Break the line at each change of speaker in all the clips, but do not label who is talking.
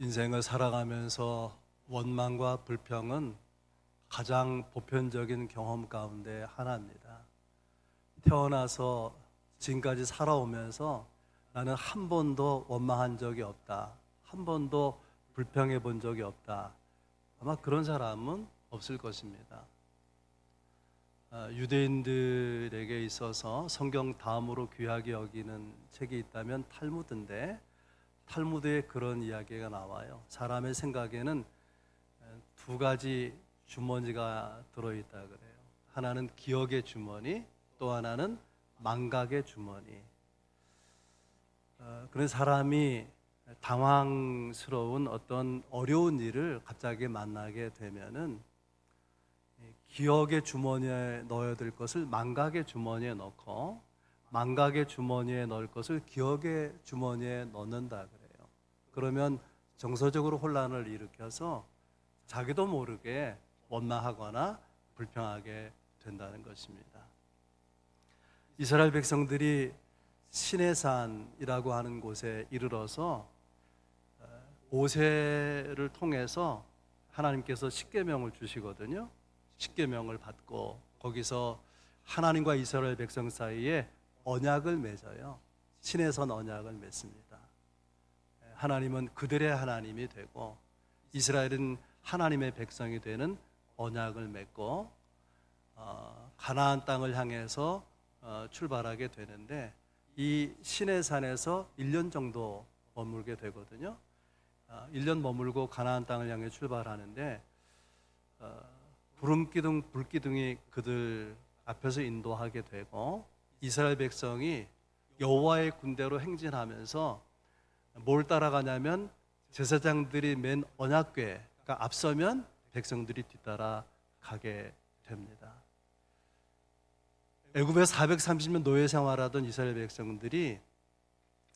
인생을 살아가면서 원망과 불평은 가장 보편적인 경험 가운데 하나입니다. 태어나서 지금까지 살아오면서 나는 한 번도 원망한 적이 없다. 한 번도 불평해 본 적이 없다. 아마 그런 사람은 없을 것입니다. 유대인들에게 있어서 성경 다음으로 귀하게 여기는 책이 있다면 탈무드인데, 탈무드에 그런 이야기가 나와요. 사람의 생각에는 두 가지 주머니가 들어있다 그래요. 하나는 기억의 주머니, 또 하나는 망각의 주머니. 그런 사람이 당황스러운 어떤 어려운 일을 갑자기 만나게 되면은 기억의 주머니에 넣어야 될 것을 망각의 주머니에 넣고, 망각의 주머니에 넣을 것을 기억의 주머니에 넣는다 그래요. 그러면 정서적으로 혼란을 일으켜서 자기도 모르게 원망하거나 불평하게 된다는 것입니다. 이스라엘 백성들이 시내산이라고 하는 곳에 이르러서 모세를 통해서 하나님께서 십계명을 주시거든요. 십계명을 받고 거기서 하나님과 이스라엘 백성 사이에 언약을 맺어요. 시내산 언약을 맺습니다. 하나님은 그들의 하나님이 되고 이스라엘은 하나님의 백성이 되는 언약을 맺고 가나안 땅을 향해서 출발하게 되는데, 이 시내산에서 1년 정도 머물게 되거든요. 1년 머물고 가나안 땅을 향해 출발하는데 구름기둥, 불기둥이 그들 앞에서 인도하게 되고, 이스라엘 백성이 여호와의 군대로 행진하면서 뭘 따라가냐면 제사장들이 맨 언약궤가 앞서면 백성들이 뒤따라 가게 됩니다. 애굽에 430년 노예 생활하던 이스라엘 백성들이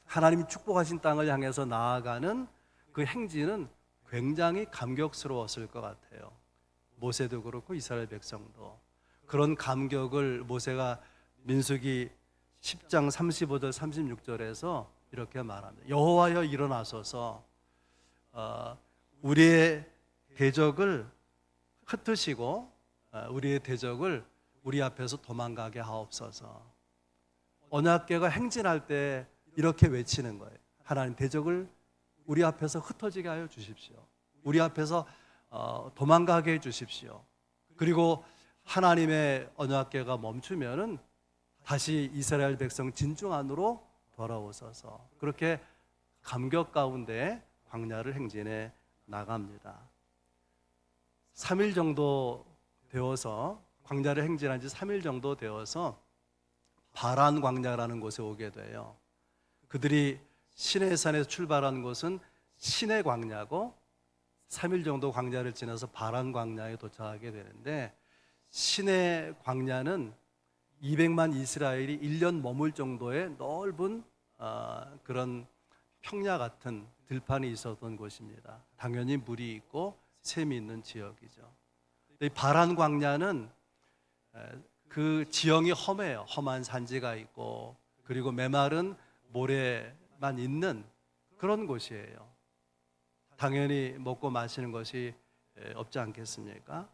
하나님이 축복하신 땅을 향해서 나아가는 그 행진은 굉장히 감격스러웠을 것 같아요. 모세도 그렇고 이스라엘 백성도. 그런 감격을 모세가 민수기 10장 35절 36절에서 이렇게 말합니다. 여호와여 일어나소서, 우리의 대적을 흩으시고 우리의 대적을 우리 앞에서 도망가게 하옵소서. 언약궤가 행진할 때 이렇게 외치는 거예요. 하나님, 대적을 우리 앞에서 흩어지게 하여 주십시오. 우리 앞에서 도망가게 해 주십시오. 그리고 하나님의 언약궤가 멈추면은 다시 이스라엘 백성 진중 안으로 돌아오소서. 그렇게 감격 가운데 광야를 행진해 나갑니다. 3일 정도 되어서, 광야를 행진한 지 3일 정도 되어서 바란 광야라는 곳에 오게 돼요. 그들이 시내산에서 출발한 곳은 시내 광야고 3일 정도 광야를 지나서 바란 광야에 도착하게 되는데, 시내 광야는 200만 이스라엘이 1년 머물 정도의 넓은 그런 평야 같은 들판이 있었던 곳입니다. 당연히 물이 있고 샘이 있는 지역이죠. 이 바란 광야는 그 지형이 험해요. 험한 산지가 있고, 그리고 메마른 모래만 있는 그런 곳이에요. 당연히 먹고 마시는 것이 없지 않겠습니까?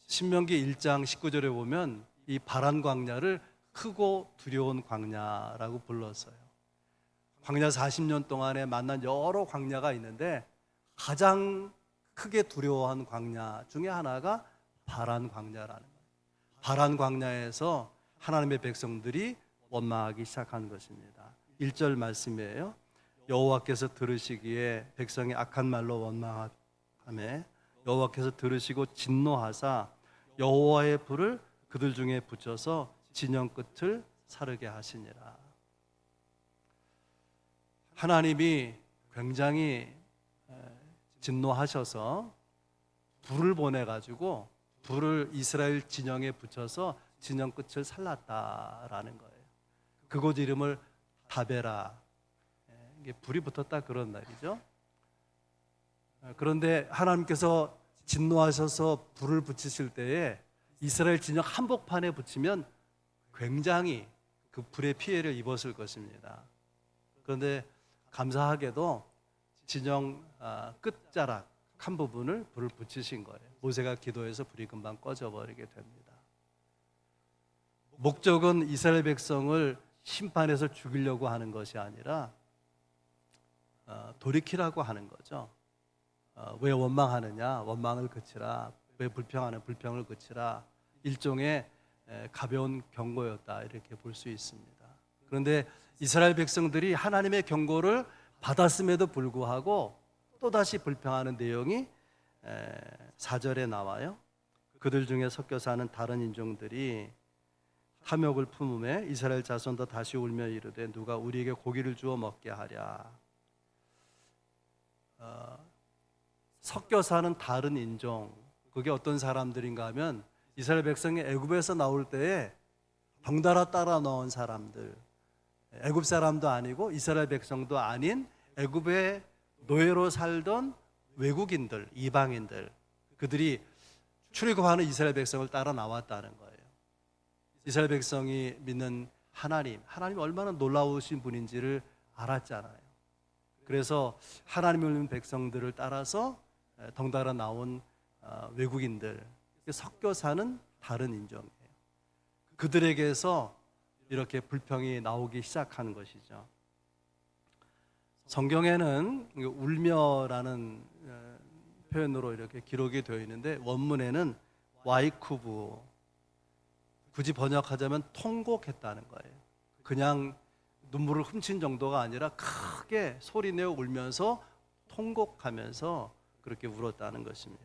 신명기 1장 19절에 보면 이 바란 광야를 크고 두려운 광야라고 불렀어요. 광야 40년 동안에 만난 여러 광야가 있는데 가장 크게 두려워한 광야 중에 하나가 바란 광야라는 거예요. 바란 광야에서 하나님의 백성들이 원망하기 시작한 것입니다. 1절 말씀이에요. 여호와께서 들으시기에 백성이 악한 말로 원망하며 여호와께서 들으시고 진노하사 여호와의 불을 그들 중에 붙여서 진영 끝을 사르게 하시니라. 하나님이 굉장히 진노하셔서 불을 보내가지고 불을 이스라엘 진영에 붙여서 진영 끝을 살랐다라는 거예요. 그곳 이름을 다베라, 이게 불이 붙었다 그런 말이죠. 그런데 하나님께서 진노하셔서 불을 붙이실 때에 이스라엘 진영 한복판에 붙이면 굉장히 그 불의 피해를 입었을 것입니다. 그런데 감사하게도 진영 끝자락 한 부분을 불을 붙이신 거예요. 모세가 기도해서 불이 금방 꺼져버리게 됩니다. 목적은 이스라엘 백성을 심판해서 죽이려고 하는 것이 아니라 돌이키라고 하는 거죠. 왜 원망하느냐? 원망을 그치라. 왜 불평하는 불평을 그치라. 일종의 가벼운 경고였다, 이렇게 볼 수 있습니다. 그런데 이스라엘 백성들이 하나님의 경고를 받았음에도 불구하고 또다시 불평하는 내용이 4절에 나와요. 그들 중에 섞여 사는 다른 인종들이 탐욕을 품음에 이스라엘 자손도 다시 울며 이르되 누가 우리에게 고기를 주어 먹게 하랴. 섞여 사는 다른 인종, 그게 어떤 사람들인가 하면 이스라엘 백성이 애굽에서 나올 때에 덩달아 따라 넣은 사람들, 애굽 사람도 아니고 이스라엘 백성도 아닌 애굽의 노예로 살던 외국인들, 이방인들, 그들이 출애굽하는 이스라엘 백성을 따라 나왔다는 거예요. 이스라엘 백성이 믿는 하나님 얼마나 놀라우신 분인지를 알았잖아요. 그래서 하나님을 믿는 백성들을 따라서 덩달아 나온 외국인들, 섞여 사는 다른 인종이에요. 그들에게서 이렇게 불평이 나오기 시작하는 것이죠. 성경에는 울며라는 표현으로 이렇게 기록이 되어 있는데 원문에는 와이쿠브, 굳이 번역하자면 통곡했다는 거예요. 그냥 눈물을 훔친 정도가 아니라 크게 소리내어 울면서 통곡하면서 그렇게 울었다는 것입니다.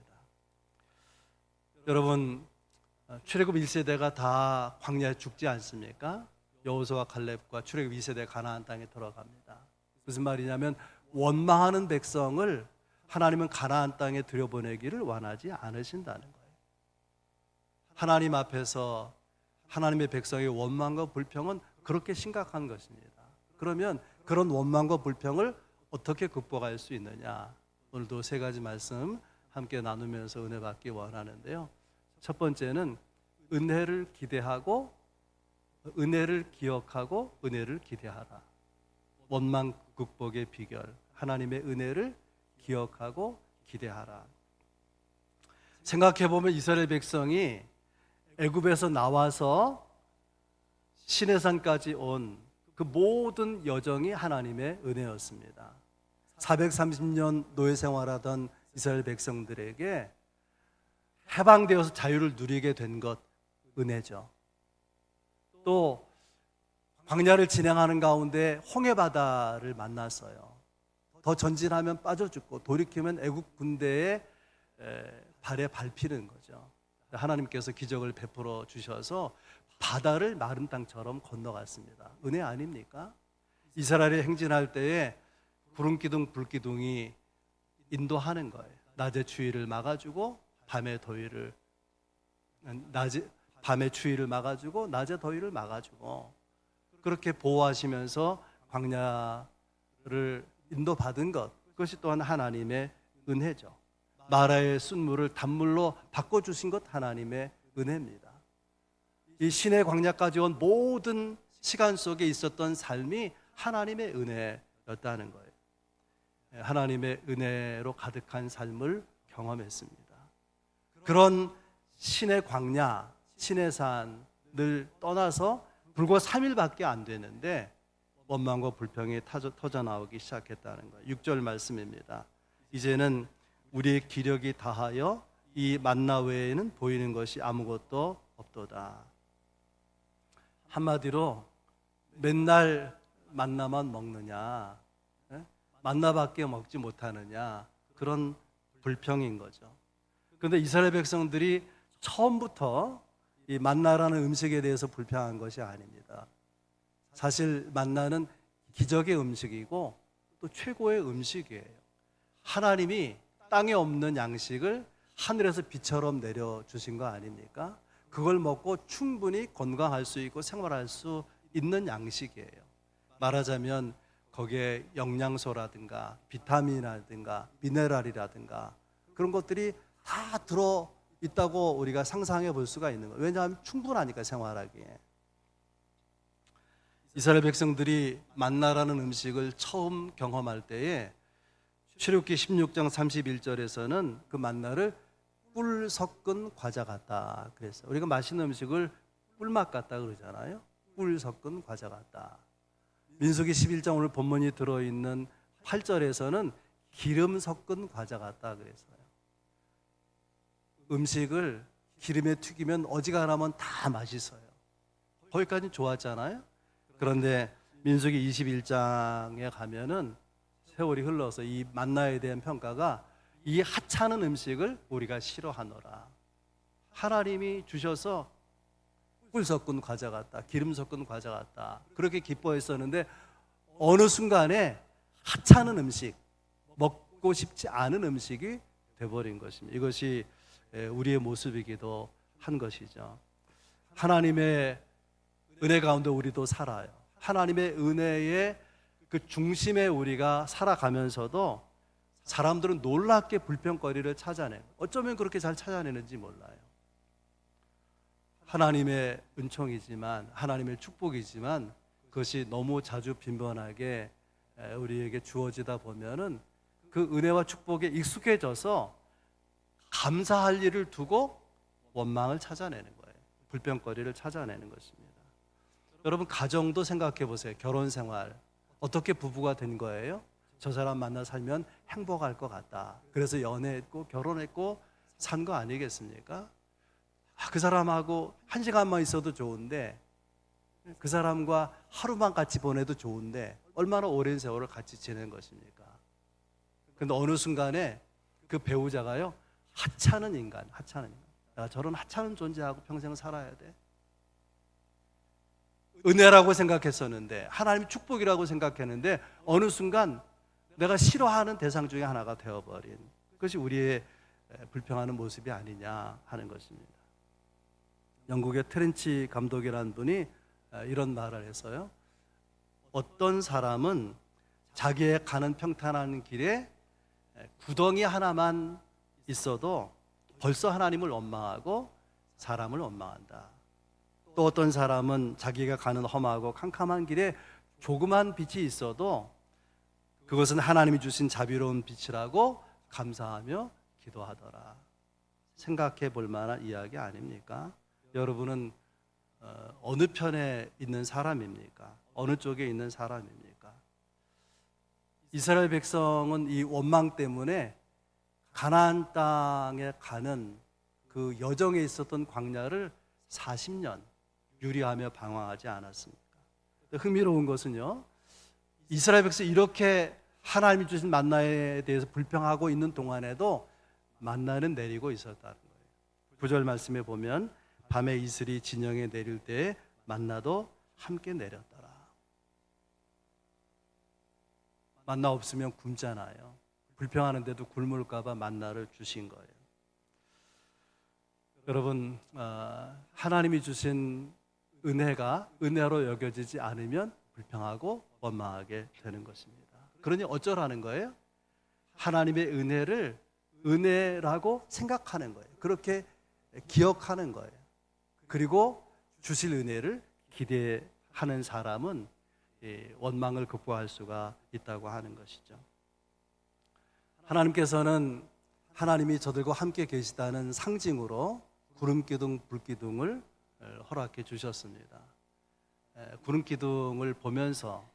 여러분, 출애굽 1세대가 다 광야에 죽지 않습니까? 여호수아와 갈렙과 출애굽 2세대 가나안 땅에 들어갑니다. 무슨 말이냐면 원망하는 백성을 하나님은 가나안 땅에 들여보내기를 원하지 않으신다는 거예요. 하나님 앞에서 하나님의 백성의 원망과 불평은 그렇게 심각한 것입니다. 그러면 그런 원망과 불평을 어떻게 극복할 수 있느냐? 오늘도 세 가지 말씀 함께 나누면서 은혜 받기 원하는데요. 첫 번째는 은혜를 기대하고 은혜를 기억하고 은혜를 기대하라. 원망 극복의 비결, 하나님의 은혜를 기억하고 기대하라. 생각해보면 이스라엘 백성이 애굽에서 나와서 시내산까지 온 그 모든 여정이 하나님의 은혜였습니다. 430년 노예 생활하던 이스라엘 백성들에게 해방되어서 자유를 누리게 된 것, 은혜죠. 또 광야를 진행하는 가운데 홍해바다를 만났어요. 더 전진하면 빠져 죽고 돌이키면 애국 군대의 발에 밟히는 거죠. 하나님께서 기적을 베풀어 주셔서 바다를 마른 땅처럼 건너갔습니다. 은혜 아닙니까? 이스라엘이 행진할 때에 구름기둥 불기둥이 인도하는 거예요. 낮에 추위를 막아주고 밤에 추위를 막아주고 낮에 더위를 막아주고, 그렇게 보호하시면서 광야를 인도받은 것, 그것이 또한 하나님의 은혜죠. 마라의 순물을 단물로 바꿔주신 것 하나님의 은혜입니다. 이 시내 광야까지 온 모든 시간 속에 있었던 삶이 하나님의 은혜였다는 거예요. 하나님의 은혜로 가득한 삶을 경험했습니다. 그런 시내 광야, 시내산을 떠나서 불과 3일밖에 안 되는데 원망과 불평이 터져 나오기 시작했다는 거예요. 6절 말씀입니다. 이제는 우리의 기력이 다하여 이 만나 외에는 보이는 것이 아무것도 없도다. 한마디로 맨날 만나만 먹느냐, 만나밖에 먹지 못하느냐, 그런 불평인 거죠. 그런데 이스라엘 백성들이 처음부터 이 만나라는 음식에 대해서 불평한 것이 아닙니다. 사실 만나는 기적의 음식이고 또 최고의 음식이에요. 하나님이 땅에 없는 양식을 하늘에서 비처럼 내려주신 거 아닙니까? 그걸 먹고 충분히 건강할 수 있고 생활할 수 있는 양식이에요. 말하자면 거기에 영양소라든가 비타민이라든가 미네랄이라든가 그런 것들이 다 들어있다고 우리가 상상해 볼 수가 있는 거예요. 왜냐하면 충분하니까 생활하기에. 이스라엘 백성들이 만나라는 음식을 처음 경험할 때에 출애굽기 16장 31절에서는 그 만나를 꿀 섞은 과자 같다 그랬어요. 우리가 맛있는 음식을 꿀맛 같다 그러잖아요. 꿀 섞은 과자 같다. 민수기 11장 오늘 본문이 들어있는 8절에서는 기름 섞은 과자 같다 그랬어요. 음식을 기름에 튀기면 어지간하면 다 맛있어요. 거기까지는 좋았잖아요. 그런데 민수기 21장에 가면은 세월이 흘러서 이 만나에 대한 평가가 이 하찮은 음식을 우리가 싫어하노라. 하나님이 주셔서 꿀 섞은 과자 같다, 기름 섞은 과자 같다, 그렇게 기뻐했었는데 어느 순간에 하찮은 음식, 먹고 싶지 않은 음식이 돼버린 것입니다. 이것이 우리의 모습이기도 한 것이죠. 하나님의 은혜 가운데 우리도 살아요. 하나님의 은혜의 그 중심에 우리가 살아가면서도 사람들은 놀랍게 불평거리를 찾아내고 어쩌면 그렇게 잘 찾아내는지 몰라요. 하나님의 은총이지만, 하나님의 축복이지만 그것이 너무 자주 빈번하게 우리에게 주어지다 보면은 그 은혜와 축복에 익숙해져서 감사할 일을 두고 원망을 찾아내는 거예요. 불평거리를 찾아내는 것입니다. 여러분, 가정도 생각해 보세요. 결혼 생활 어떻게 부부가 된 거예요? 저 사람 만나 살면 행복할 것 같다, 그래서 연애했고 결혼했고 산 거 아니겠습니까? 그 사람하고 한 시간만 있어도 좋은데, 그 사람과 하루만 같이 보내도 좋은데 얼마나 오랜 세월을 같이 지낸 것입니까? 그런데 어느 순간에 그 배우자가요, 하찮은 인간. 내가 저런 하찮은 존재하고 평생 살아야 돼? 은혜라고 생각했었는데, 하나님의 축복이라고 생각했는데 어느 순간 내가 싫어하는 대상 중에 하나가 되어버린, 그것이 우리의 불평하는 모습이 아니냐 하는 것입니다. 영국의 트렌치 감독이라는 분이 이런 말을 했어요. 어떤 사람은 자기의 가는 평탄한 길에 구덩이 하나만 있어도 벌써 하나님을 원망하고 사람을 원망한다. 또 어떤 사람은 자기가 가는 험하고 캄캄한 길에 조그만 빛이 있어도 그것은 하나님이 주신 자비로운 빛이라고 감사하며 기도하더라. 생각해 볼 만한 이야기 아닙니까? 여러분은 어느 편에 있는 사람입니까? 어느 쪽에 있는 사람입니까? 이스라엘 백성은 이 원망 때문에 가나안 땅에 가는 그 여정에 있었던 광야를 40년 유리하며 방황하지 않았습니까? 흥미로운 것은요, 이스라엘 백성이 이렇게 하나님이 주신 만나에 대해서 불평하고 있는 동안에도 만나는 내리고 있었다는 거예요. 9절 말씀에 보면 밤에 이슬이 진영에 내릴 때 만나도 함께 내렸더라. 만나 없으면 굶잖아요. 불평하는데도 굶을까 봐 만나를 주신 거예요. 여러분, 하나님이 주신 은혜가 은혜로 여겨지지 않으면 불평하고 원망하게 되는 것입니다. 그러니 어쩌라는 거예요? 하나님의 은혜를 은혜라고 생각하는 거예요. 그렇게 기억하는 거예요. 그리고 주실 은혜를 기대하는 사람은 원망을 극복할 수가 있다고 하는 것이죠. 하나님께서는 하나님이 저들과 함께 계시다는 상징으로 구름기둥, 불기둥을 허락해 주셨습니다. 구름기둥을 보면서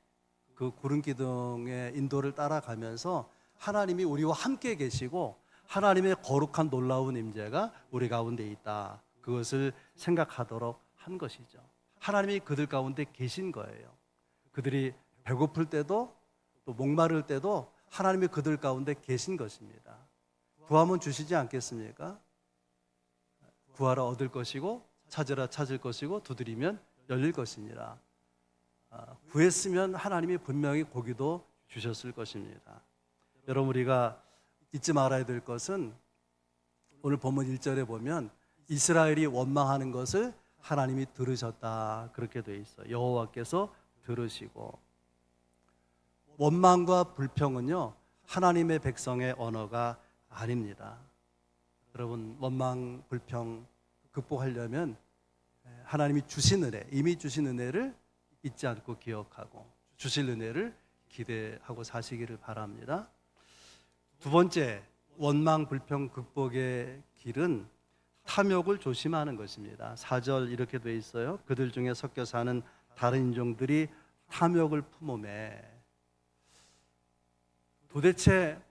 그 구름기둥의 인도를 따라가면서 하나님이 우리와 함께 계시고 하나님의 거룩한 놀라운 임재가 우리 가운데 있다, 그것을 생각하도록 한 것이죠. 하나님이 그들 가운데 계신 거예요. 그들이 배고플 때도 또 목마를 때도 하나님이 그들 가운데 계신 것입니다. 구하면 주시지 않겠습니까? 구하라 얻을 것이고 찾으라 찾을 것이고 두드리면 열릴 것이니라. 구했으면 하나님이 분명히 고기도 주셨을 것입니다. 여러분, 우리가 잊지 말아야 될 것은 오늘 본문 1절에 보면 이스라엘이 원망하는 것을 하나님이 들으셨다, 그렇게 되어 있어요. 여호와께서 들으시고, 원망과 불평은요 하나님의 백성의 언어가 아닙니다. 여러분, 원망, 불평 극복하려면 하나님이 주신 은혜, 이미 주신 은혜를 잊지 않고 기억하고 주실 은혜를 기대하고 사시기를 바랍니다. 두 번째 원망 불평 극복의 길은 탐욕을 조심하는 것입니다. 4절 이렇게 돼 있어요. 그들 중에 섞여 사는 다른 인종들이 탐욕을 품음에. 도대체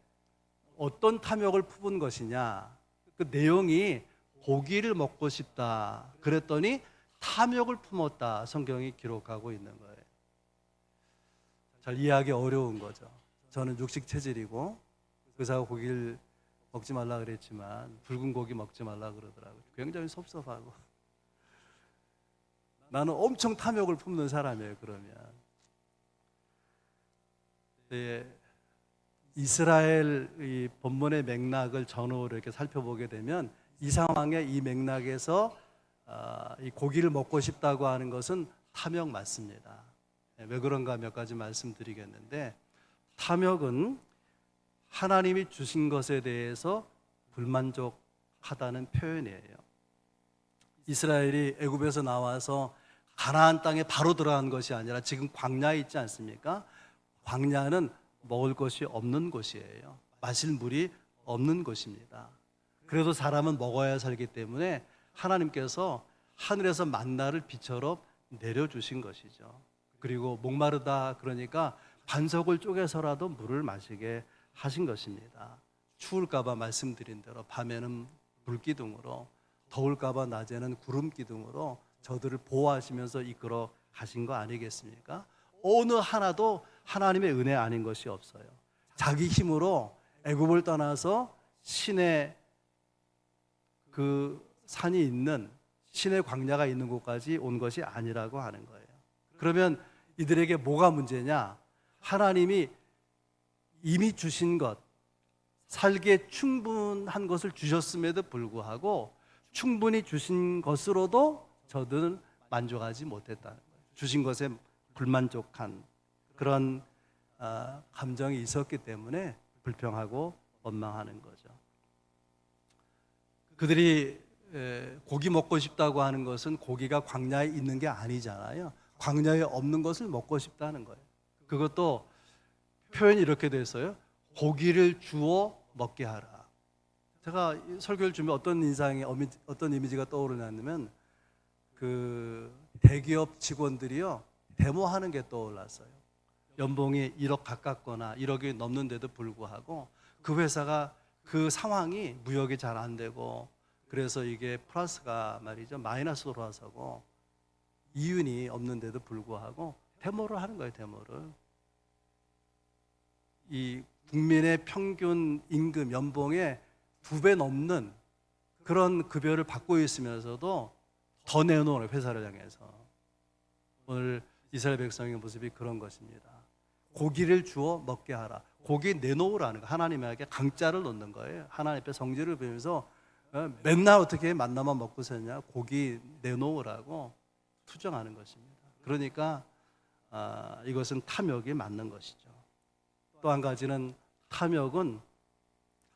어떤 탐욕을 품은 것이냐? 그 내용이 고기를 먹고 싶다 그랬더니 탐욕을 품었다 성경이 기록하고 있는 거예요. 잘 이해하기 어려운 거죠. 저는 육식 체질이고 의사가 고기를 먹지 말라 그랬지만 붉은 고기 먹지 말라 그러더라고요. 굉장히 섭섭하고 나는 엄청 탐욕을 품는 사람이에요. 그러면 이스라엘 본문의 맥락을 전후로 이렇게 살펴보게 되면 이 상황에 이 맥락에서 이 고기를 먹고 싶다고 하는 것은 탐욕 맞습니다. 왜 그런가 몇 가지 말씀드리겠는데, 탐욕은 하나님이 주신 것에 대해서 불만족하다는 표현이에요. 이스라엘이 애굽에서 나와서 가나안 땅에 바로 들어간 것이 아니라 지금 광야에 있지 않습니까? 광야는 먹을 것이 없는 곳이에요. 마실 물이 없는 곳입니다. 그래도 사람은 먹어야 살기 때문에 하나님께서 하늘에서 만나를 비처럼 내려주신 것이죠. 그리고 목마르다 그러니까 반석을 쪼개서라도 물을 마시게 하신 것입니다. 추울까 봐 말씀드린 대로 밤에는 불기둥으로, 더울까 봐 낮에는 구름기둥으로 저들을 보호하시면서 이끌어 가신 거 아니겠습니까? 어느 하나도 하나님의 은혜 아닌 것이 없어요. 자기 힘으로 애굽을 떠나서 신의 그 산이 있는, 신의 광야가 있는 곳까지 온 것이 아니라고 하는 거예요. 그러면 이들에게 뭐가 문제냐? 하나님이 이미 주신 것, 살기에 충분한 것을 주셨음에도 불구하고 충분히 주신 것으로도 저들은 만족하지 못했다는 거예요. 주신 것에 불만족한 그런 감정이 있었기 때문에 불평하고 원망하는 거죠. 그들이 고기 먹고 싶다고 하는 것은 고기가 광야에 있는 게 아니잖아요. 광야에 없는 것을 먹고 싶다는 거예요. 그것도 표현이 이렇게 됐어요. 고기를 주어 먹게 하라. 제가 설교를 주면 어떤 이미지가 떠오르냐면 그 대기업 직원들이요 데모하는 게 떠올랐어요. 연봉이 1억 가깝거나 1억이 넘는데도 불구하고 그 회사가 그 상황이 무역이 잘 안 되고 그래서 이게 플러스가 말이죠 마이너스로 돌아서고 이윤이 없는데도 불구하고 데모를 하는 거예요. 데모를. 이 국민의 평균 임금 연봉의 2배 넘는 그런 급여를 받고 있으면서도 더 내놓은 회사를 향해서. 오늘 이스라엘 백성의 모습이 그런 것입니다. 고기를 주어 먹게 하라. 고기 내놓으라는 거. 하나님에게 강짜를 놓는 거예요. 하나님 앞에 성질을 부리면서 맨날 어떻게 만나만 먹고 사냐, 고기 내놓으라고 투정하는 것입니다. 그러니까 이것은 탐욕이 맞는 것이죠. 또 한 가지는 탐욕은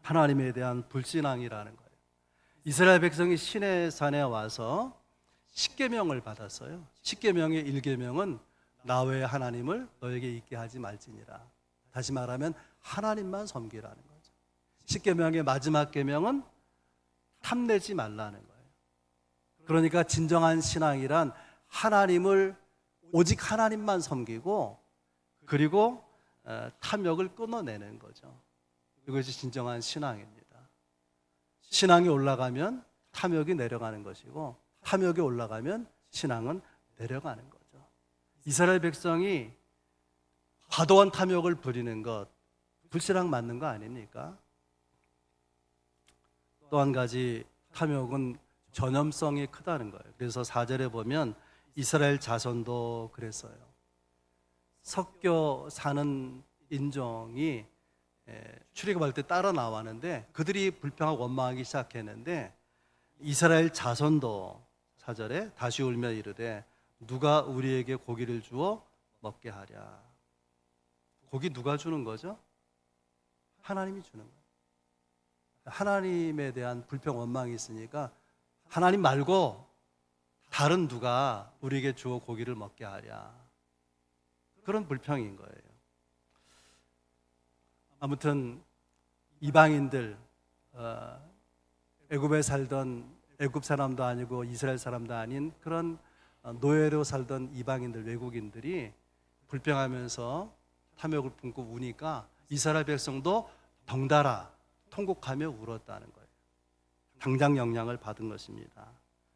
하나님에 대한 불신앙이라는 거예요. 이스라엘 백성이 시내산에 와서 십계명을 받았어요. 십계명의 1계명은 나 외에 하나님을 너에게 있게 하지 말지니라. 다시 말하면 하나님만 섬기라는 거죠. 십계명의 마지막 계명은 탐내지 말라는 거예요. 그러니까 진정한 신앙이란 하나님을 오직 하나님만 섬기고 그리고 탐욕을 끊어내는 거죠. 이것이 진정한 신앙입니다. 신앙이 올라가면 탐욕이 내려가는 것이고 탐욕이 올라가면 신앙은 내려가는 거죠. 이스라엘 백성이 과도한 탐욕을 부리는 것 불신앙 맞는 거 아닙니까? 또 한 가지 탐욕은 전염성이 크다는 거예요. 그래서 4절에 보면 이스라엘 자손도 그랬어요. 섞여 사는 인종이 출애굽할 때 따라 나왔는데 그들이 불평하고 원망하기 시작했는데 이스라엘 자손도 4절에 다시 울며 이르되 누가 우리에게 고기를 주어 먹게 하랴. 고기 누가 주는 거죠? 하나님이 주는 거예요. 하나님에 대한 불평 원망이 있으니까 하나님 말고 다른 누가 우리에게 주어 고기를 먹게 하랴. 그런 불평인 거예요. 아무튼 이방인들, 애굽에 살던 애굽 사람도 아니고 이스라엘 사람도 아닌 그런 노예로 살던 이방인들, 외국인들이 불평하면서 탐욕을 품고 우니까 이스라엘 백성도 덩달아 통곡하며 울었다는 거예요. 당장 영향을 받은 것입니다.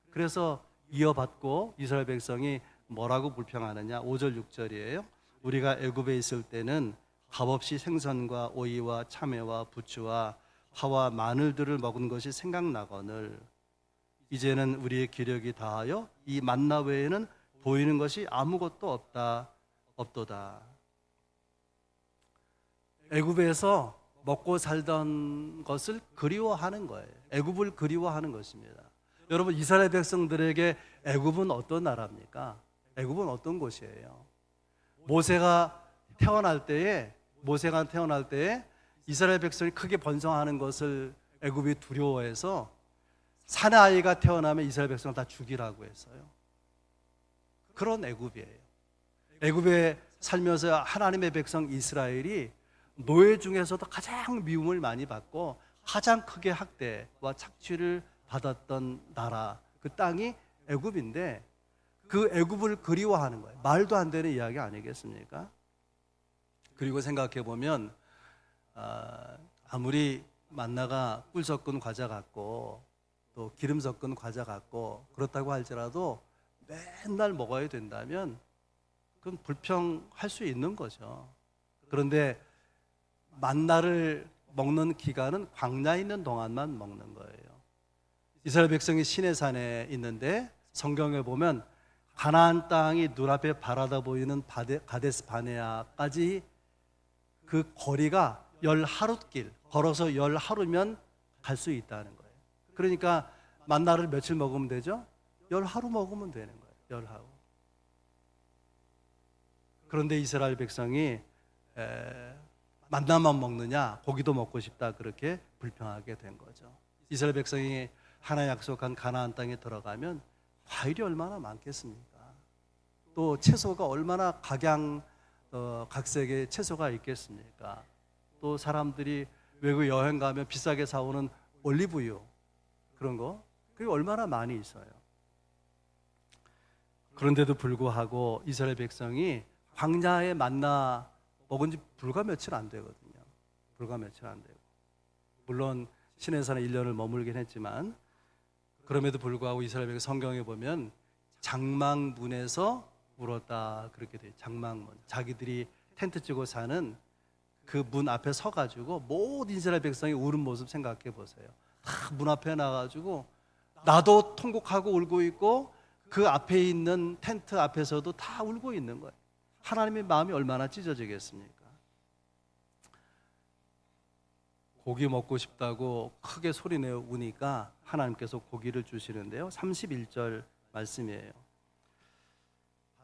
그래서 이어받고 이스라엘 백성이 뭐라고 불평하느냐? 5절 6절이에요. 우리가 애굽에 있을 때는 값없이 생선과 오이와 참외와 부추와 파와 마늘들을 먹은 것이 생각나거늘 이제는 우리의 기력이 다하여 이 만나 외에는 보이는 것이 아무것도 없도다. 애굽에서 먹고 살던 것을 그리워하는 거예요. 애굽을 그리워하는 것입니다. 여러분, 이스라엘 백성들에게 애굽은 어떤 나라입니까? 애굽은 어떤 곳이에요? 모세가 태어날 때에 이스라엘 백성이 크게 번성하는 것을 애굽이 두려워해서 사내 아이가 태어나면 이스라엘 백성을 다 죽이라고 했어요. 그런 애굽이에요. 애굽에 살면서 하나님의 백성 이스라엘이 노예 중에서도 가장 미움을 많이 받고 가장 크게 학대와 착취를 받았던 나라, 그 땅이 애굽인데 그 애굽을 그리워하는 거예요. 말도 안 되는 이야기 아니겠습니까? 그리고 생각해 보면 아무리 만나가 꿀 섞은 과자 같고 또 기름 섞은 과자 같고 그렇다고 할지라도 맨날 먹어야 된다면 그건 불평할 수 있는 거죠. 그런데 만나를 먹는 기간은 광야에 있는 동안만 먹는 거예요. 이스라엘 백성이 시내산에 있는데 성경에 보면 가나안 땅이 눈앞에 바라다 보이는 가데스 바네아까지 그 거리가 10하룻길, 걸어서 10하루면 갈 수 있다는 거예요. 그러니까 만나를 며칠 먹으면 되죠? 10하루 먹으면 되는 거예요. 10하루. 그런데 이스라엘 백성이 만나만 먹느냐, 고기도 먹고 싶다, 그렇게 불평하게 된 거죠. 이스라엘 백성이 하나 약속한 가나안 땅에 들어가면 과일이 얼마나 많겠습니까? 또 채소가 얼마나 각색의 채소가 있겠습니까? 또 사람들이 외국 여행 가면 비싸게 사오는 올리브유 그런 거, 그게 얼마나 많이 있어요. 그런데도 불구하고 이스라엘 백성이 광야에 만나 먹은 지 불과 며칠 안 되거든요. 불과 며칠 안 되고, 물론 시내산에 1년을 머물긴 했지만 그럼에도 불구하고 이스라엘 백성 성경에 보면 장막문에서 울었다 그렇게 돼요. 장막문, 자기들이 텐트 치고 사는 그 문 앞에 서가지고 모든 이스라엘 백성이 우는 모습 생각해 보세요. 다 문 앞에 나가지고 나도 통곡하고 울고 있고 그 앞에 있는 텐트 앞에서도 다 울고 있는 거예요. 하나님의 마음이 얼마나 찢어지겠습니까? 고기 먹고 싶다고 크게 소리내어 우니까 하나님께서 고기를 주시는데요. 31절 말씀이에요.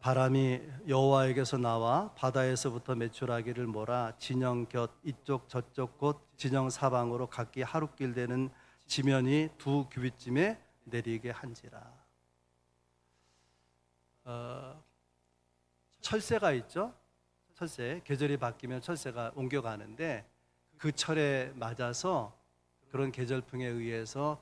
바람이 여호와에게서 나와 바다에서부터 메추라기를 몰아 진영 곁 이쪽 저쪽 곳 진영 사방으로 각기 하룻길 되는 지면이 2규빗쯤에 내리게 한지라. 철새가 있죠. 철새, 계절이 바뀌면 철새가 옮겨가는데 그 철에 맞아서 그런 계절풍에 의해서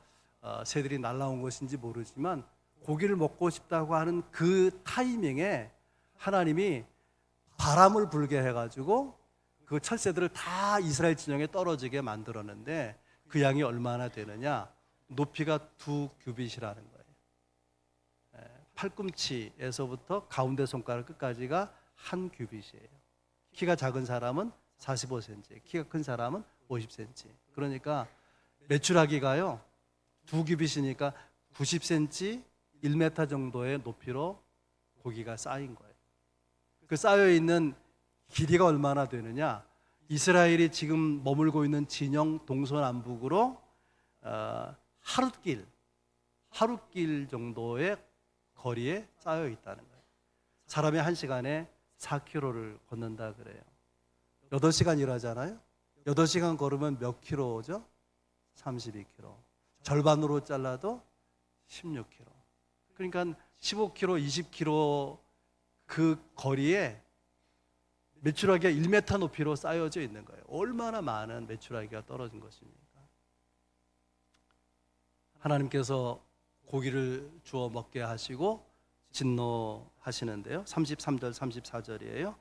새들이 날아온 것인지 모르지만 고기를 먹고 싶다고 하는 그 타이밍에 하나님이 바람을 불게 해가지고 그 철새들을 다 이스라엘 진영에 떨어지게 만들었는데 그 양이 얼마나 되느냐? 높이가 2규빗이라는 거예요. 팔꿈치에서부터 가운데 손가락 끝까지가 1규빗이에요. 키가 작은 사람은 45cm, 키가 큰 사람은 50cm. 그러니까 메추라기가요 2규빗이니까 90cm, 1m 정도의 높이로 고기가 쌓인 거예요. 그 쌓여 있는 길이가 얼마나 되느냐? 이스라엘이 지금 머물고 있는 진영 동서남북으로 하룻길 정도의 거리에 쌓여 있다는 거예요. 사람이 1시간에 4km를 걷는다 그래요. 8시간 일하잖아요. 8시간 걸으면 몇 킬로죠? 32km. 절반으로 잘라도 16km. 그러니까 15km, 20km 그 거리에 메추라기가 1m 높이로 쌓여져 있는 거예요. 얼마나 많은 메추라기가 떨어진 것입니까? 하나님께서 고기를 주어 먹게 하시고 진노하시는데요. 33절 34절이에요.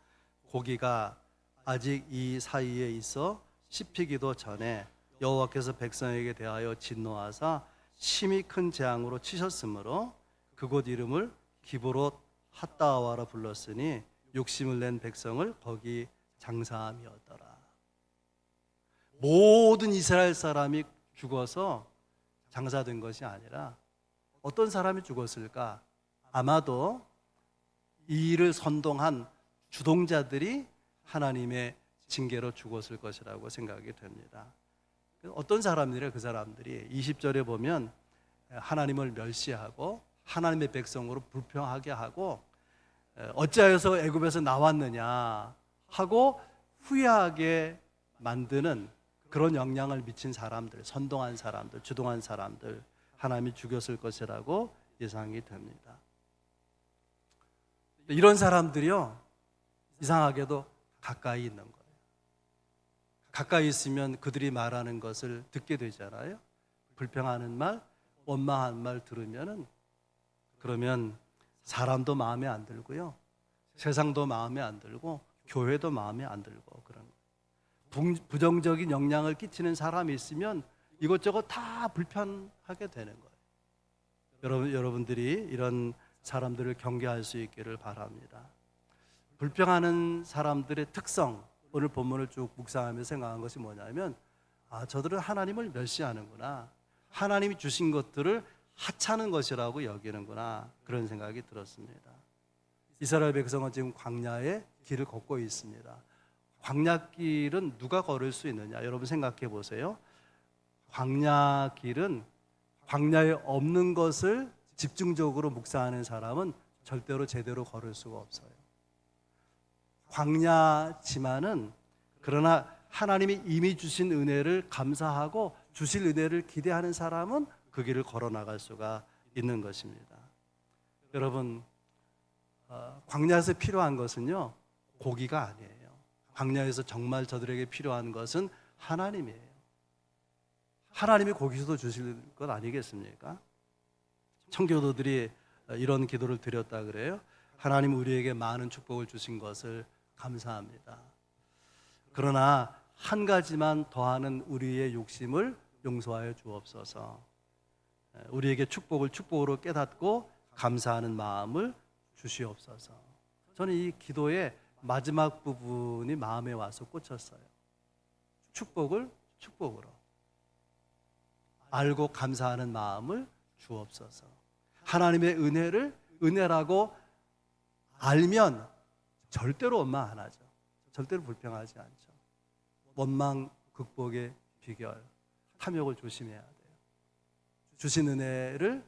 고기가 아직 이 사이에 있어 씹히기도 전에 여호와께서 백성에게 대하여 진노하사 심히 큰 재앙으로 치셨으므로 그곳 이름을 기브롯 핫다와라 불렀으니 욕심을 낸 백성을 거기 장사함이었더라. 모든 이스라엘 사람이 죽어서 장사된 것이 아니라 어떤 사람이 죽었을까? 아마도 이 일을 선동한 주동자들이 하나님의 징계로 죽었을 것이라고 생각이 됩니다. 어떤 사람들이에요? 그 사람들이 20절에 보면 하나님을 멸시하고 하나님의 백성으로 불평하게 하고 어찌하여서 애굽에서 나왔느냐 하고 후회하게 만드는 그런 영향을 미친 사람들, 선동한 사람들, 주동한 사람들 하나님이 죽였을 것이라고 예상이 됩니다. 이런 사람들이요, 이상하게도 가까이 있는 거예요. 가까이 있으면 그들이 말하는 것을 듣게 되잖아요. 불평하는 말, 원망하는 말 들으면은 그러면 사람도 마음에 안 들고요, 세상도 마음에 안 들고 교회도 마음에 안 들고 그런 거예요. 부정적인 영향을 끼치는 사람이 있으면 이것저것 다 불편하게 되는 거예요. 여러분들이 이런 사람들을 경계할 수 있기를 바랍니다. 불평하는 사람들의 특성, 오늘 본문을 쭉 묵상하며 생각한 것이 뭐냐면, 저들은 하나님을 멸시하는구나, 하나님이 주신 것들을 하찮은 것이라고 여기는구나, 그런 생각이 들었습니다. 이스라엘 백성은 지금 광야의 길을 걷고 있습니다. 광야길은 누가 걸을 수 있느냐? 여러분 생각해 보세요. 광야길은 광야에 없는 것을 집중적으로 묵상하는 사람은 절대로 제대로 걸을 수가 없어요. 광야지만은 그러나 하나님이 이미 주신 은혜를 감사하고 주실 은혜를 기대하는 사람은 그 길을 걸어 나갈 수가 있는 것입니다. 여러분, 광야에서 필요한 것은요, 고기가 아니에요. 광야에서 정말 저들에게 필요한 것은 하나님이에요. 하나님이 고기도 주실 것 아니겠습니까? 청교도들이 이런 기도를 드렸다 그래요. 하나님, 우리에게 많은 축복을 주신 것을 감사합니다. 그러나 한 가지만 더하는 우리의 욕심을 용서하여 주옵소서. 우리에게 축복을 축복으로 깨닫고 감사하는 마음을 주시옵소서. 저는 이 기도의 마지막 부분이 마음에 와서 꽂혔어요. 축복을 축복으로 알고 감사하는 마음을 주옵소서. 하나님의 은혜를 은혜라고 알면 절대로 원망 안 하죠. 절대로 불평하지 않죠. 원망 극복의 비결, 탐욕을 조심해야 돼요. 주신 은혜를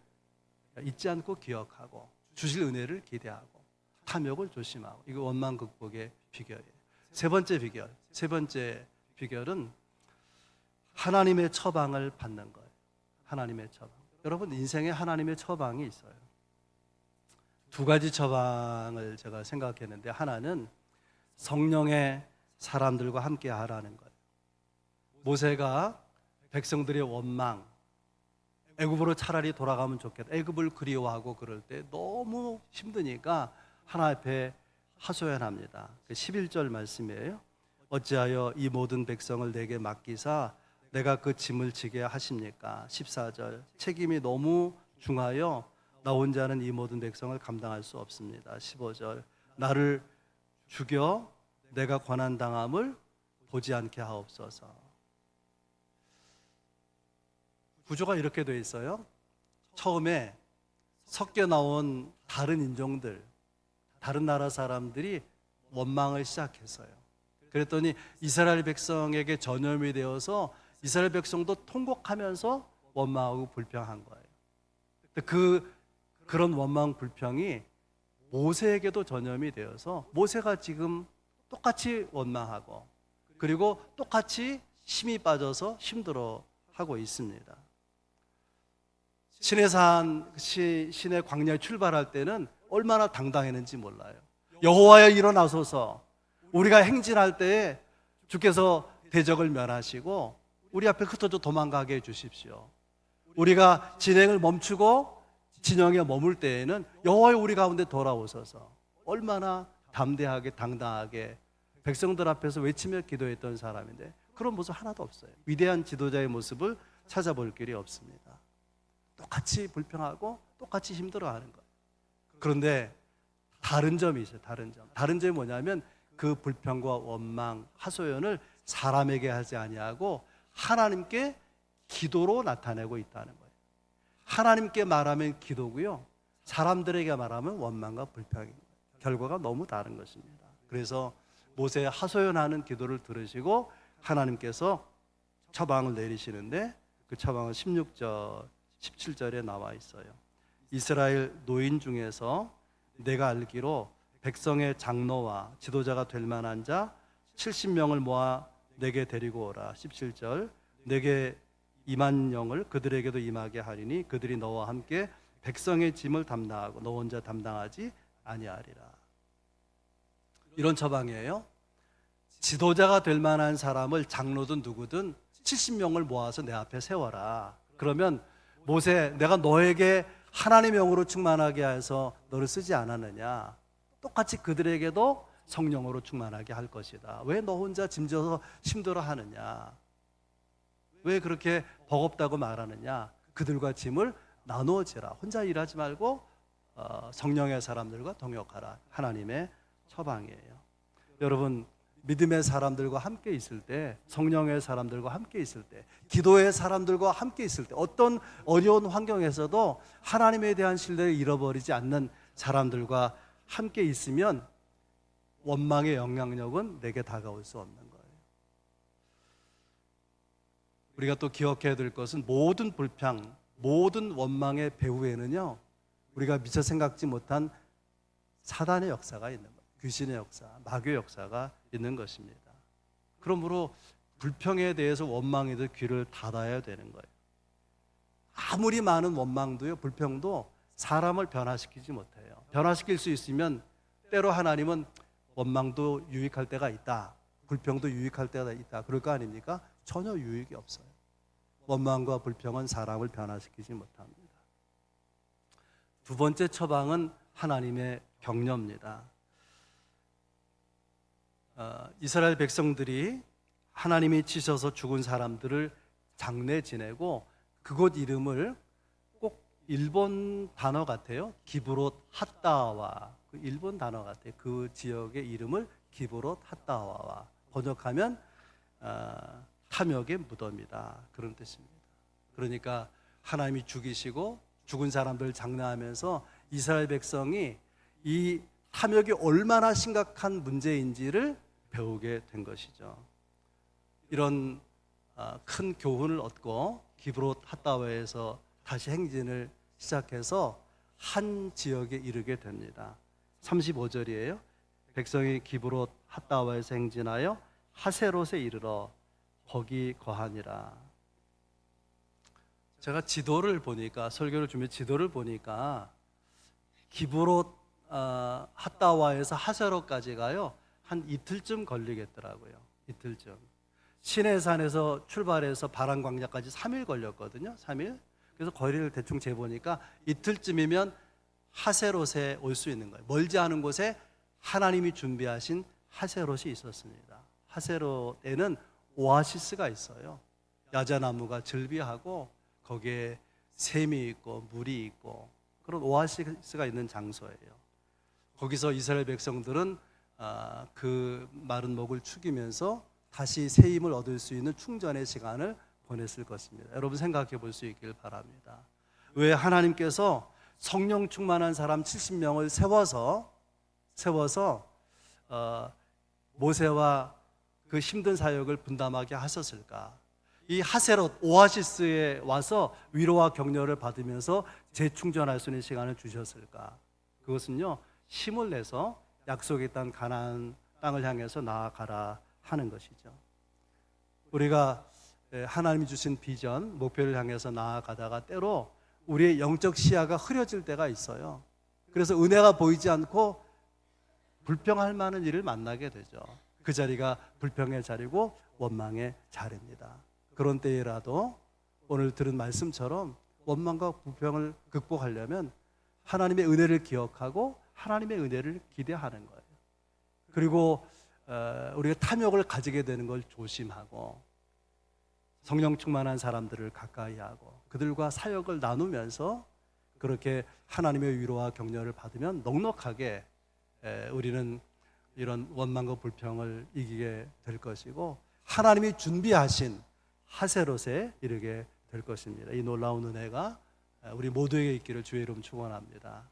잊지 않고 기억하고 주실 은혜를 기대하고 탐욕을 조심하고, 이거 원망 극복의 비결이에요. 세 번째 비결은 하나님의 처방을 받는 거예요. 하나님의 처방. 여러분, 인생에 하나님의 처방이 있어요. 두 가지 처방을 제가 생각했는데, 하나는 성령의 사람들과 함께 하라는 거예요. 모세가 백성들의 원망, 애굽으로 차라리 돌아가면 좋겠다, 애굽을 그리워하고 그럴 때 너무 힘드니까 하나님 앞에 하소연합니다. 11절 말씀이에요. 어찌하여 이 모든 백성을 내게 맡기사 내가 그 짐을 지게 하십니까? 14절. 책임이 너무 중하여 나 혼자는 이 모든 백성을 감당할 수 없습니다. 15절. 나를 죽여 내가 고난당함을 보지 않게 하옵소서. 구조가 이렇게 되어 있어요. 처음에 섞여 나온 다른 인종들, 다른 나라 사람들이 원망을 시작했어요. 그랬더니 이스라엘 백성에게 전염이 되어서 이스라엘 백성도 통곡하면서 원망하고 불평한 거예요. 그런 원망 불평이 모세에게도 전염이 되어서 모세가 지금 똑같이 원망하고 그리고 똑같이 힘이 빠져서 힘들어하고 있습니다. 신의 광야에 출발할 때는 얼마나 당당했는지 몰라요. 여호와여 일어나소서, 우리가 행진할 때에 주께서 대적을 멸하시고 우리 앞에 흩어져 도망가게 해주십시오. 우리가 진행을 멈추고 진영에 머물 때에는 여호와여 우리 가운데 돌아오소서. 얼마나 담대하게 당당하게 백성들 앞에서 외치며 기도했던 사람인데 그런 모습 하나도 없어요. 위대한 지도자의 모습을 찾아볼 길이 없습니다. 똑같이 불평하고 똑같이 힘들어하는 거예요. 그런데 다른 점이 있어요. 다른 점이 뭐냐면 그 불평과 원망, 하소연을 사람에게 하지 아니하고 하나님께 기도로 나타내고 있다는 거예요. 하나님께 말하면 기도고요, 사람들에게 말하면 원망과 불평입니다. 결과가 너무 다른 것입니다. 그래서 모세의 하소연하는 기도를 들으시고 하나님께서 처방을 내리시는데 그 처방은 16절, 17절에 나와 있어요. 이스라엘 노인 중에서 내가 알기로 백성의 장로와 지도자가 될 만한 자 70명을 모아 내게 데리고 오라. 17절 내게 임한 영을 그들에게도 임하게 하리니 그들이 너와 함께 백성의 짐을 담당하고 너 혼자 담당하지 아니하리라. 이런 처방이에요. 지도자가 될 만한 사람을 장로든 누구든 70명을 모아서 내 앞에 세워라. 그러면 모세, 내가 너에게 하나님의 영으로 충만하게 해서 너를 쓰지 않았느냐? 똑같이 그들에게도 성령으로 충만하게 할 것이다. 왜 너 혼자 짐져서 힘들어하느냐? 왜 그렇게 버겁다고 말하느냐? 그들과 짐을 나누어지라. 혼자 일하지 말고 성령의 사람들과 동역하라. 하나님의 처방이에요. 여러분, 믿음의 사람들과 함께 있을 때, 성령의 사람들과 함께 있을 때, 기도의 사람들과 함께 있을 때, 어떤 어려운 환경에서도 하나님에 대한 신뢰를 잃어버리지 않는 사람들과 함께 있으면 원망의 영향력은 내게 다가올 수 없는 거예요. 우리가 또 기억해야 될 것은 모든 불평, 모든 원망의 배후에는요, 우리가 미처 생각지 못한 사단의 역사가 있는 거예요. 귀신의 역사, 마귀의 역사가 있는 것입니다. 그러므로 불평에 대해서 원망에도 귀를 닫아야 되는 거예요. 아무리 많은 원망도요, 불평도 사람을 변화시키지 못해요. 변화시킬 수 있으면 때로 하나님은 원망도 유익할 때가 있다, 불평도 유익할 때가 있다, 그럴 거 아닙니까? 전혀 유익이 없어요. 원망과 불평은 사람을 변화시키지 못합니다. 두 번째 처방은 하나님의 격려입니다. 이스라엘 백성들이 하나님이 치셔서 죽은 사람들을 장례 지내고 그곳 이름을 꼭 일본 단어 같아요. 기브롯 핫다와, 그 일본 단어 같아요. 그 지역의 이름을 기브롯 핫다와와 번역하면 탐욕의 무덤이다, 그런 뜻입니다. 그러니까 하나님이 죽이시고 죽은 사람들을 장례하면서 이스라엘 백성이 이 탐욕이 얼마나 심각한 문제인지를 배우게 된 것이죠. 이런 큰 교훈을 얻고 기브롯 핫다와에서 다시 행진을 시작해서 한 지역에 이르게 됩니다. 35절이에요. 백성이 기브롯 핫다와에서 행진하여 하세롯에 이르러 거기 거하니라. 제가 지도를 보니까, 설교를 준비 지도를 보니까 기브롯 핫다와에서 하세롯까지가요 한 이틀쯤 걸리겠더라고요. 이틀쯤. 시내산에서 출발해서 바란 광야까지 3일 걸렸거든요. 3일. 그래서 거리를 대충 재보니까 이틀쯤이면 하세롯에 올 수 있는 거예요. 멀지 않은 곳에 하나님이 준비하신 하세롯이 있었습니다. 하세롯에는 오아시스가 있어요. 야자나무가 즐비하고 거기에 샘이 있고 물이 있고 그런 오아시스가 있는 장소예요. 거기서 이스라엘 백성들은 그 마른 목을 축이면서 다시 새 힘을 얻을 수 있는 충전의 시간을 보냈을 것입니다. 여러분 생각해 볼 수 있길 바랍니다. 왜 하나님께서 성령 충만한 사람 70명을 세워서 모세와 그 힘든 사역을 분담하게 하셨을까? 이 하세롯 오아시스에 와서 위로와 격려를 받으면서 재충전할 수 있는 시간을 주셨을까? 그것은요, 힘을 내서 약속의 땅 가나안 땅을 향해서 나아가라 하는 것이죠. 우리가 하나님이 주신 비전, 목표를 향해서 나아가다가 때로 우리의 영적 시야가 흐려질 때가 있어요. 그래서 은혜가 보이지 않고 불평할 만한 일을 만나게 되죠. 그 자리가 불평의 자리고 원망의 자리입니다. 그런 때라도 오늘 들은 말씀처럼 원망과 불평을 극복하려면 하나님의 은혜를 기억하고 하나님의 은혜를 기대하는 거예요. 그리고 우리가 탐욕을 가지게 되는 걸 조심하고 성령 충만한 사람들을 가까이 하고 그들과 사역을 나누면서 그렇게 하나님의 위로와 격려를 받으면 넉넉하게 우리는 이런 원망과 불평을 이기게 될 것이고 하나님이 준비하신 하세롯에 이르게 될 것입니다. 이 놀라운 은혜가 우리 모두에게 있기를 주의 이름 축원합니다.